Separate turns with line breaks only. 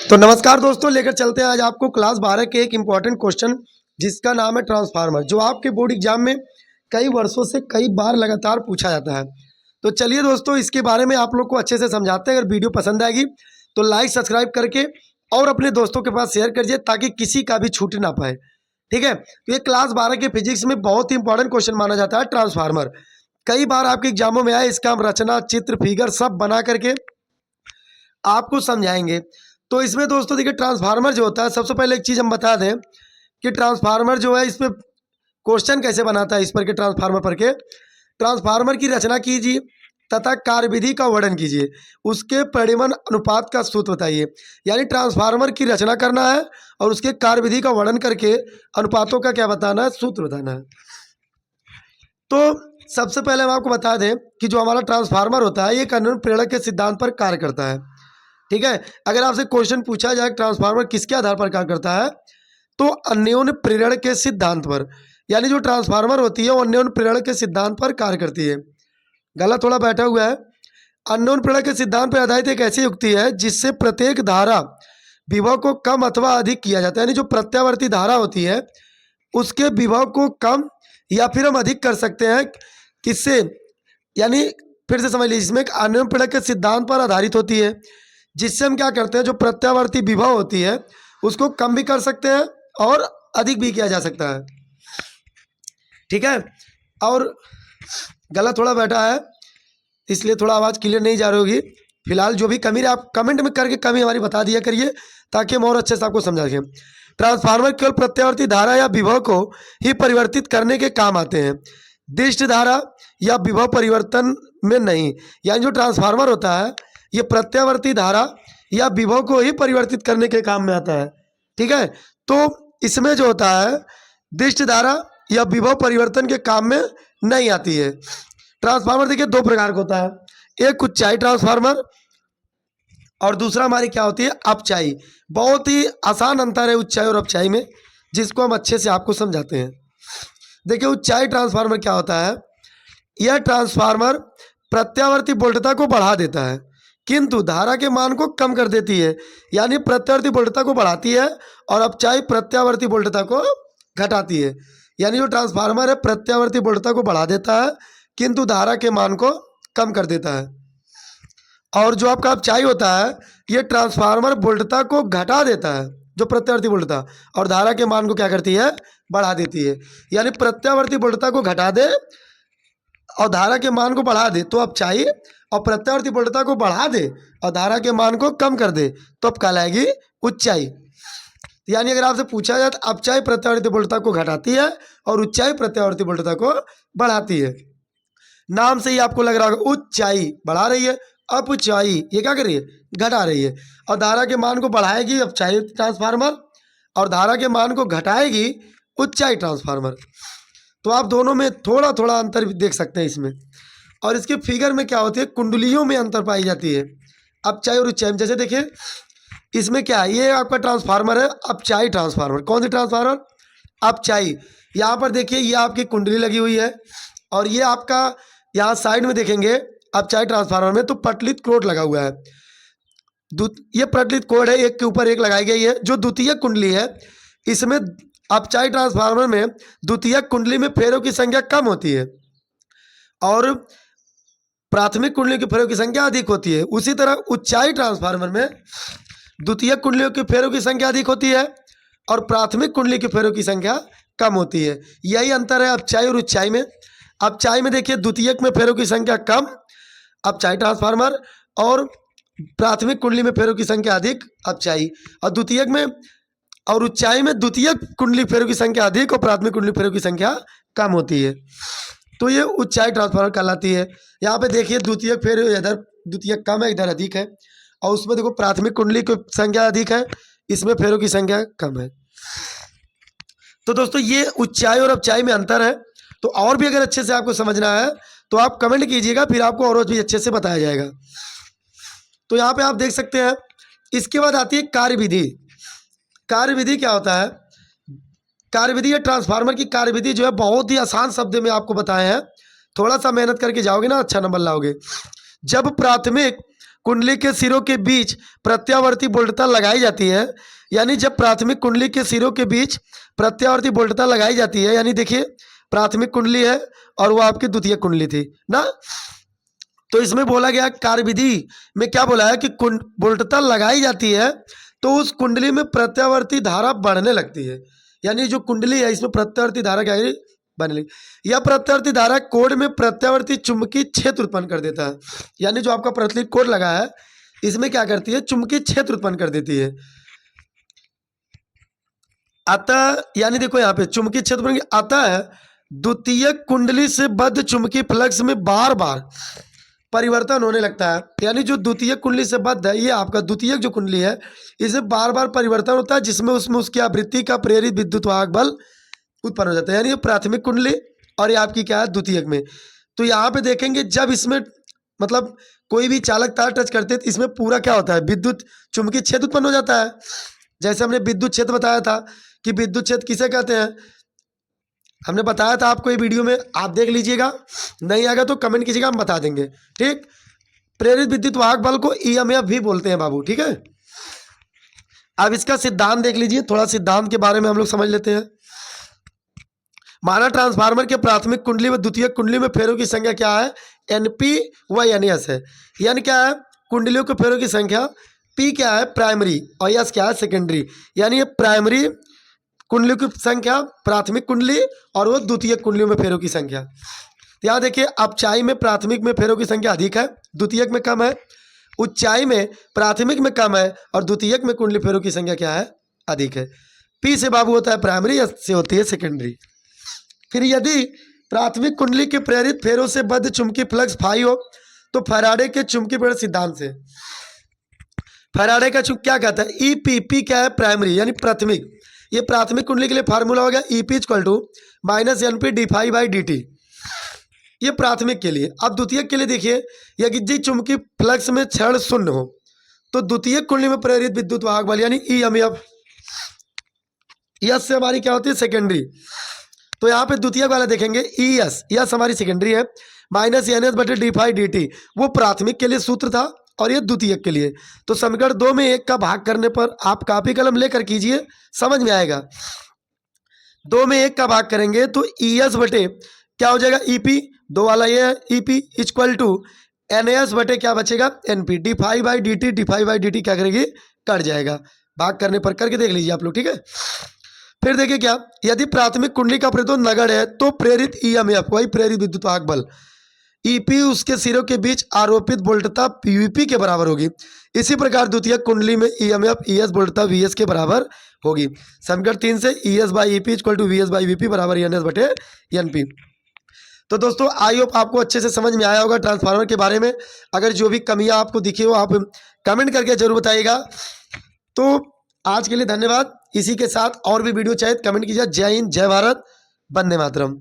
तो नमस्कार दोस्तों, लेकर चलते हैं आज आपको क्लास 12 के एक इम्पॉर्टेंट क्वेश्चन जिसका नाम है ट्रांसफार्मर, जो आपके बोर्ड एग्जाम में कई वर्षों से कई बार लगातार पूछा जाता है। तो चलिए दोस्तों, इसके बारे में आप लोग को अच्छे से समझाते हैं। अगर वीडियो पसंद आएगी तो लाइक सब्सक्राइब करके और अपने दोस्तों के पास शेयर करिए ताकि किसी का भी छूट ना पाए। ठीक है, तो ये क्लास 12 के फिजिक्स में बहुत ही इंपॉर्टेंट क्वेश्चन माना जाता है ट्रांसफार्मर। कई बार आपके एग्जामों में आए, इसका हम रचना, चित्र, फिगर सब बना करके आपको समझाएंगे। तो इसमें दोस्तों देखिए, ट्रांसफार्मर जो होता है, सबसे पहले एक चीज़ हम बता दें कि ट्रांसफार्मर जो है, इसमें क्वेश्चन कैसे बनाता है इस पर के ट्रांसफार्मर पर के। ट्रांसफार्मर की रचना कीजिए तथा कार्यविधि का वर्णन कीजिए, उसके परिमाण अनुपात का सूत्र बताइए। यानी ट्रांसफार्मर की रचना करना है और उसके कार्यविधि का वर्णन करके अनुपातों का क्या बताना है, सूत्र बताना है। तो सबसे पहले हम आपको बता दें कि जो हमारा ट्रांसफार्मर होता है, ये अन्योन्य प्रेरक के सिद्धांत पर कार्य करता है। ठीक है, अगर आपसे क्वेश्चन पूछा जाए ट्रांसफार्मर किसके आधार पर कार्य करता है, तो अन्योन्य प्रेरण के सिद्धांत पर। यानी जो ट्रांसफार्मर होती है वो अन्योन्य प्रेरण के सिद्धांत पर कार्य करती है। गला थोड़ा बैठा हुआ है। अन्योन्य प्रेरण के सिद्धांत पर आधारित एक ऐसी युक्ति है जिससे प्रत्येक धारा विभव को कम अथवा अधिक किया जाता है। यानी जो प्रत्यावर्ती धारा होती है उसके विभव को कम या फिर हम अधिक कर सकते हैं। किससे? यानी फिर से समझ लीजिए, इसमें एक अन्योन्य प्रेरण के सिद्धांत पर आधारित होती है, जिससे हम क्या करते हैं, जो प्रत्यावर्ती विभव होती है उसको कम भी कर सकते हैं और अधिक भी किया जा सकता है। ठीक है, और गला थोड़ा बैठा है इसलिए थोड़ा आवाज़ क्लियर नहीं जा रही होगी। फिलहाल जो भी कमी है आप कमेंट में करके कमी हमारी बता दिया करिए ताकि हम और अच्छे से आपको समझा सकें। ट्रांसफार्मर केवल प्रत्यावर्ती धारा या विभव को ही परिवर्तित करने के काम आते हैं, दृष्ट धारा या विभव परिवर्तन में नहीं। यानी जो ट्रांसफार्मर होता है ये प्रत्यावर्ती धारा या विभव को ही परिवर्तित करने के काम में आता है। ठीक है, तो इसमें जो होता है दृष्ट धारा या विभव परिवर्तन के काम में नहीं आती है। ट्रांसफार्मर देखिए दो प्रकार का होता है, एक उच्चाई ट्रांसफार्मर और दूसरा हमारी क्या होती है, अपचाई। बहुत ही आसान अंतर है उच्चाई और अपचाई में, जिसको हम अच्छे से आपको समझाते हैं। देखिए उच्चाई ट्रांसफार्मर क्या होता है, यह ट्रांसफार्मर प्रत्यावर्ती वोल्टता को बढ़ा देता है किंतु धारा के मान को कम कर देती है। यानी प्रत्यावर्ती वोल्टता को बढ़ाती है और अपचाई प्रत्यावर्ती वोल्टता को घटाती है। यानी जो ट्रांसफार्मर है प्रत्यावर्ती वोल्टता को बढ़ा देता है किंतु धारा के मान को कम कर देता है, और जो आपका अपचाई होता है ये ट्रांसफार्मर वोल्टता को घटा देता है, जो प्रत्यावर्ती वोल्टता, और धारा के मान को क्या करती है, बढ़ा देती है। यानी प्रत्यावर्ती वोल्टता को घटा दे और धारा के मान को बढ़ा दे तो अपचाई, और प्रत्यावर्ती वोल्टता को बढ़ा दे और धारा के मान को कम कर दे तो अब कहलाएगी उच्चाई। यानी अगर आपसे पूछा जाए तो अपचाई प्रत्यावर्ती वोल्टता को घटाती है और उच्चाई प्रत्यावर्ती वोल्टता को बढ़ाती है। नाम से ही आपको लग रहा होगा, उच्चाई बढ़ा रही है, अपचाई ये क्या कर रही है, घटा रही है। और धारा के मान को बढ़ाएगी अपचाई ट्रांसफार्मर और धारा के मान को घटाएगी उच्चाई ट्रांसफार्मर। तो आप दोनों में थोड़ा थोड़ा अंतर देख सकते हैं इसमें। और इसके फिगर में क्या होती है, कुंडलियों में अंतर पाई जाती है अपचाई और उच्चाई में। जैसे देखिए इसमें क्या है, ये आपका ट्रांसफार्मर है अपचाई ट्रांसफार्मर। कौन सी ट्रांसफार्मर, अपचाई। यहाँ पर देखिए ये आपकी कुंडली लगी हुई है और ये आपका यहाँ साइड में देखेंगे अपचाई ट्रांसफार्मर में तो पटलित कोड लगा हुआ है। ये पटलित कोड है, एक के ऊपर एक लगाई गई है। जो द्वितीयक कुंडली है इसमें अपचाई ट्रांसफार्मर में द्वितीयक कुंडली में फेरों की संख्या कम होती है और प्राथमिक कुंडलियों की फेरों की संख्या अधिक होती है। उसी तरह उच्चाई ट्रांसफार्मर में द्वितीयक कुंडलियों की फेरों की संख्या अधिक होती है और प्राथमिक कुंडली की फेरों की संख्या कम होती है। यही अंतर है अपचाई और उच्चाई में। अपचाई में देखिए द्वितीयक में फेरों की संख्या कम अपचाई ट्रांसफार्मर और प्राथमिक कुंडली में फेरों की संख्या अधिक अपचाई, और द्वितीयक में और उच्चाई में द्वितीयक कुंडली फेरों की संख्या अधिक और प्राथमिक कुंडली फेरों की संख्या कम होती है। तो ये उच्चाई ट्रांसफार्मर कहलाती है। यहाँ पे देखिए द्वितीयक फेर इधर द्वितीयक कम है, इधर अधिक है, और उसमें देखो प्राथमिक कुंडली की संख्या अधिक है, इसमें फेरों की संख्या कम है। तो दोस्तों ये उच्चाई और अपचाई में अंतर है। तो और भी अगर अच्छे से आपको समझना है तो आप कमेंट कीजिएगा, फिर आपको और भी अच्छे से बताया जाएगा। तो यहाँ पे आप देख सकते हैं। इसके बाद आती है कार्यविधि। कार्यविधि क्या होता है, कार्यविधि या ट्रांसफार्मर की कार्यविधि जो है बहुत ही आसान शब्द में आपको बताए हैं। थोड़ा सा मेहनत करके जाओगे ना अच्छा नंबर लाओगे। जब प्राथमिक कुंडली के सिरों के बीच प्रत्यावर्ती बोल्टता लगाई जाती है, यानी जब प्राथमिक कुंडली के सिरों के बीच प्रत्यावर्ती बोल्टता लगाई जाती है, यानी देखिए प्राथमिक कुंडली है और वो आपकी द्वितीयक कुंडली थी ना, तो इसमें बोला गया कार्यविधि में क्या बोला है कि बोल्टता लगाई जाती है तो उस कुंडली में प्रत्यावर्ती धारा बढ़ने लगती है, यानी जो कुंडली है इसमें प्रत्यावर्ती धारा क्या है, बनने लगी। यह प्रत्यावर्ती धारा कोड में प्रत्यावर्ती चुंबकीय क्षेत्र उत्पन्न कर देता है, यानी जो आपका प्रतिलिपि कोड लगा है इसमें क्या करती है, चुंबकीय क्षेत्र उत्पन्न कर देती है। अतः यानी देखो यहाँ पे चुंबकीय क्षेत्र अतः द्वितीयक कुंडली से बद्ध चुंबकीय फ्लक्स में बार बार परिवर्तन होने लगता है, यानी जो द्वितीयक कुंडली से बद्ध है ये आपका द्वितीयक जो कुंडली है इसमें बार बार परिवर्तन होता है, जिसमें उसमें उसकी आवृत्ति का प्रेरित विद्युत वाहक बल उत्पन्न हो जाता है, यानी ये प्राथमिक कुंडली और ये आपकी क्या है द्वितीयक में। तो यहाँ पे देखेंगे जब इसमें मतलब कोई भी चालक तार टच करते हैं तो इसमें पूरा क्या होता है, विद्युत चुंबकीय क्षेत्र उत्पन्न हो जाता है। जैसे हमने विद्युत क्षेत्र बताया था कि विद्युत क्षेत्र किसे कहते हैं, हमने बताया था आपको ये वीडियो में, आप देख लीजिएगा, नहीं आएगा तो कमेंट कीजिएगा, हम बता देंगे। ठीक, प्रेरित विद्युत वाहक बल को ईएमएफ भी बोलते हैं बाबू। ठीक है, अब इसका सिद्धांत देख लीजिए, थोड़ा सिद्धांत के बारे में हम लोग समझ लेते हैं। माना ट्रांसफार्मर के प्राथमिक कुंडली व द्वितीयक कुंडली में फेरों की संख्या क्या है, एनपी व एनएस है। एन क्या है, कुंडलियों के फेरों की संख्या, पी क्या है प्राइमरी और एस क्या है सेकेंडरी, यानी ये प्राइमरी कुंडलियों की संख्या प्राथमिक कुंडली और वो द्वितीयक कुंडलियों में फेरों की संख्या। तो यहाँ देखिए अपचाई में प्राथमिक में फेरों की संख्या अधिक है, द्वितीयक में कम है, उच्चाई में प्राथमिक में कम है और द्वितीयक में कुंडली फेरों की संख्या क्या है, अधिक है। पी से बाबू होता है प्राइमरी, एस से होती है सेकेंडरी। फिर यदि प्राथमिक कुंडली के प्रेरित फेरों से बद्ध चुंबकीय फ्लक्स फाई हो तो फैराडे के चुंबकीय प्रेरण सिद्धांत से, फैराडे का क्या कहता है, ईपी क्या है प्राइमरी यानी प्राथमिक, ये प्राथमिक कुंडली के लिए फार्मूला हो गया EP equal to minus NP D phi by D T, ये प्राथमिक के लिए। अब द्वितीयक के लिए देखिए, यदि चुंबकीय फ्लक्स में क्षण शून्य हो तो द्वितीयक कुंडली में प्रेरित विद्युत वाहक बल यानी ईएमएफ, यस से हमारी क्या होती है सेकेंडरी। तो यहाँ पे द्वितीयक वाला देखेंगे ई एस हमारी सेकेंडरी है, माइनस एन एस बटे डी फाई डी टी वो प्राथमिक के लिए सूत्र था और ये द्वितीयक के लिए। तो समीकरण 2 में 1 का भाग करने पर आप कापी कलम लेकर कीजिए, समझ में आएगा। 2 में 1 का भाग करेंगे तो ई एस बटे क्या हो जाएगा, ईपी, 2 वाला ये है EP equal to N S बटे क्या बचेगा NP, D phi by D T क्या करेगी, कट जाएगा। भाग करने पर करके देख लीजिए आप लोग। ठीक है, फिर देखिए क्या, यदि प्राथमिक कुंडली का प्रतिरोध नगण्य है तो प्रेरित ईएमएफ वही प्रेरित विद्युत वाहक बल ईपी उसके सिरों के बीच आरोपित वोल्टता पीवीपी के बराबर होगी। इसी प्रकार द्वितीयक कुंडली में ईएमएफ ईएस वोल्टता वीएस के बराबर होगी। समीकरण 3 से ES by EP equal to VS by VP बराबर एनएस बटे एनपी। तो दोस्तों आई होप आपको अच्छे से समझ में आया होगा ट्रांसफार्मर के बारे में। अगर जो भी कमियां आपको दिखी हो आप कमेंट करके जरूर बताइएगा। तो आज के लिए धन्यवाद। इसी के साथ और भी वीडियो चाहिए कमेंट कीजिए। जय हिंद, जय भारत, वंदे मातरम।